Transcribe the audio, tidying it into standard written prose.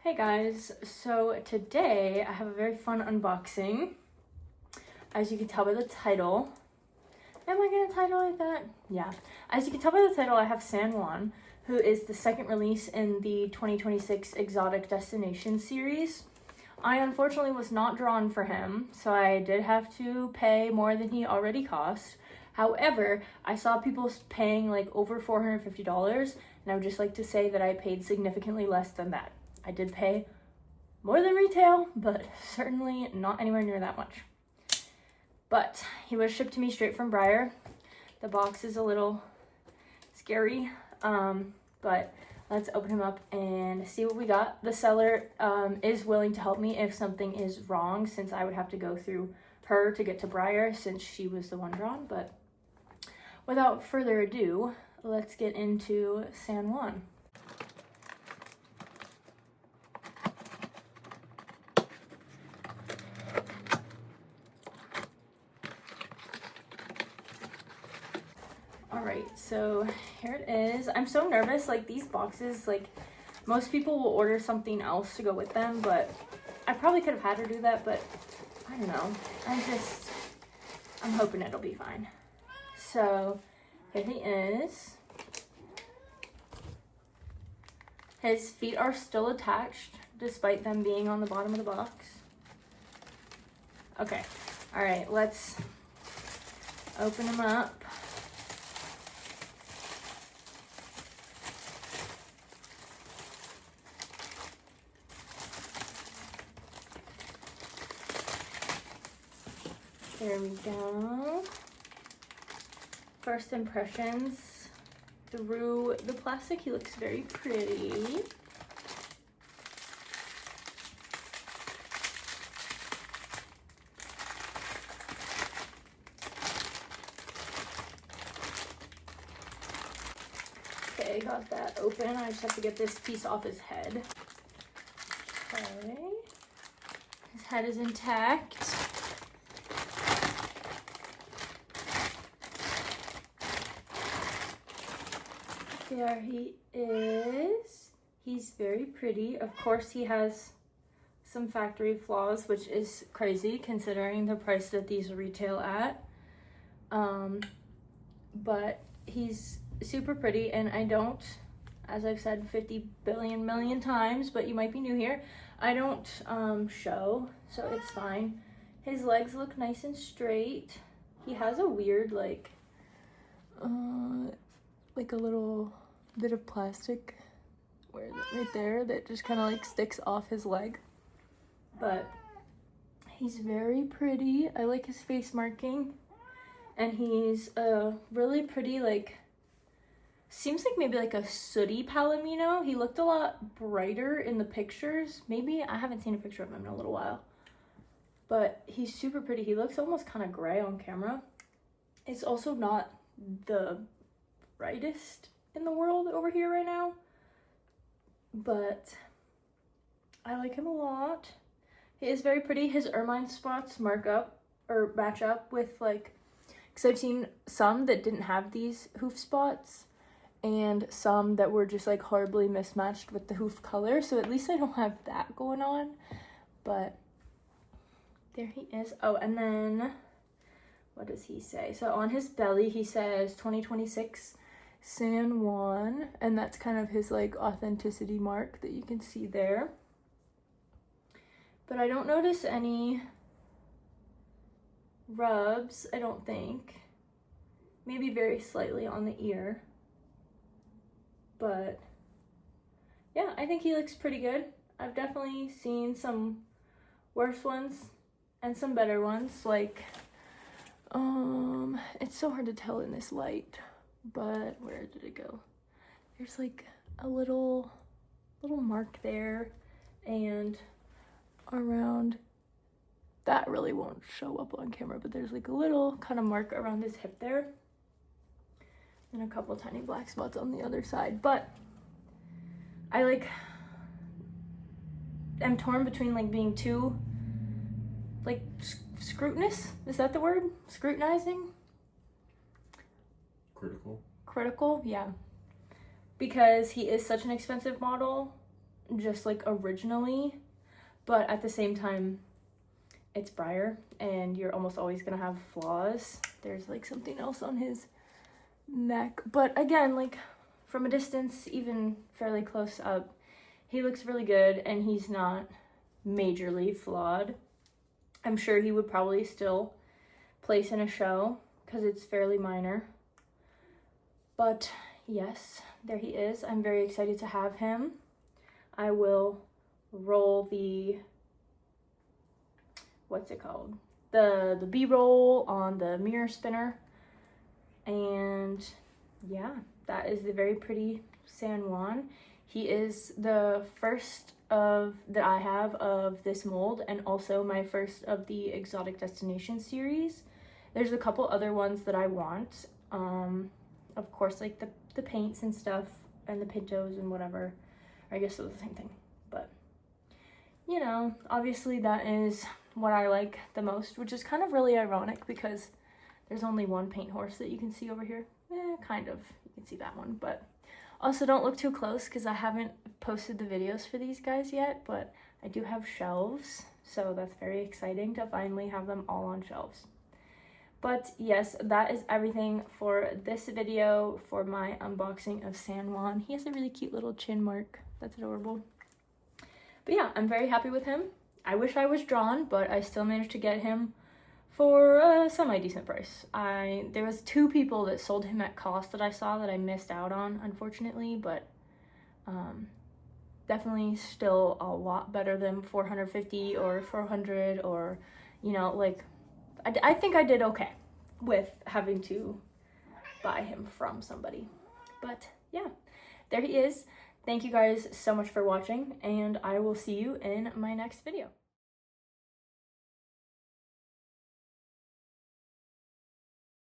Hey guys, so today I have a very fun unboxing. As you can tell by the title, am I gonna title like that? Yeah. As you can tell by the title, I have Juan, who is the second release in the 2026 Exotic Destination series. I unfortunately was not drawn for him, so I did have to pay more than he already cost. However, I saw people paying like over $450, and I would just like to say that I paid significantly less than that. I did pay more than retail, but certainly not anywhere near that much. But he was shipped to me straight from Breyer. The box is a little scary, but let's open him up and see what we got. The seller is willing to help me if something is wrong, since I would have to go through her to get to Breyer since she was the one drawn. But without further ado, let's get into Juan. Alright, so here it is. I'm so nervous, like these boxes, like most people will order something else to go with them, but I probably could have had her do that, but I don't know. I'm hoping it'll be fine. So here he is. His feet are still attached despite them being on the bottom of the box. Okay, alright, let's open him up. There we go. First impressions through the plastic, he looks very pretty. Okay, got that open. I just have to get this piece off his head. Okay. His head is intact. There he is. He's very pretty. Of course, he has some factory flaws, which is crazy considering the price that these retail at. But he's super pretty, and I don't, as I've said 50 billion million times, but you might be new here, I don't show, so it's fine. His legs look nice and straight. He has a weird like a little bit of plastic, where is it? Right there, that just kind of like sticks off his leg. But he's very pretty. I like his face marking, and he's a really pretty, like, seems like maybe like a sooty palomino. He looked a lot brighter in the pictures. Maybe I haven't seen a picture of him in a little while, but he's super pretty. He looks almost kind of gray on camera. It's also not the brightest in the world over here right now, but I like him a lot. He is very pretty. His ermine spots match up with, like, because I've seen some that didn't have these hoof spots and some that were just like horribly mismatched with the hoof color, so at least I don't have that going on. But there he is. Oh, and then what does he say? So on his belly he says 2026 Juan, and that's kind of his like authenticity mark that you can see there. But I don't notice any rubs, I don't think. Maybe very slightly on the ear. But yeah, I think he looks pretty good. I've definitely seen some worse ones and some better ones. Like, it's so hard to tell in this light, but where did it go? There's like a little mark there, and around that really won't show up on camera, but there's like a little kind of mark around his hip there, and a couple tiny black spots on the other side. But I I'm torn between like being too like scrutinous, is that the word? Scrutinizing? Critical? Critical, yeah. Because he is such an expensive model, just like originally, but at the same time, it's Breyer, and you're almost always gonna have flaws. There's like something else on his neck, but again, like from a distance, even fairly close up, he looks really good, and he's not majorly flawed. I'm sure he would probably still place in a show because it's fairly minor. But yes, there he is. I'm very excited to have him. I will roll the, what's it called? The B-roll on the mirror spinner. And yeah, that is the very pretty San Juan. He is the first of that I have of this mold, and also my first of the Exotic Destination series. There's a couple other ones that I want. Of course, like the paints and stuff, and the pintos and whatever. I guess it was the same thing. But, you know, obviously that is what I like the most, which is kind of really ironic because there's only one paint horse that you can see over here. Kind of. You can see that one, but also don't look too close because I haven't posted the videos for these guys yet, but I do have shelves, so that's very exciting to finally have them all on shelves. But yes, that is everything for this video for my unboxing of San Juan. He has a really cute little chin mark. That's adorable. But yeah, I'm very happy with him. I wish I was drawn, but I still managed to get him for a semi-decent price. There was 2 people that sold him at cost that I saw that I missed out on, unfortunately, but definitely still a lot better than $450 or $400, or, you know, like, I think I did okay with having to buy him from somebody. But yeah, there he is. Thank you guys so much for watching, and I will see you in my next video.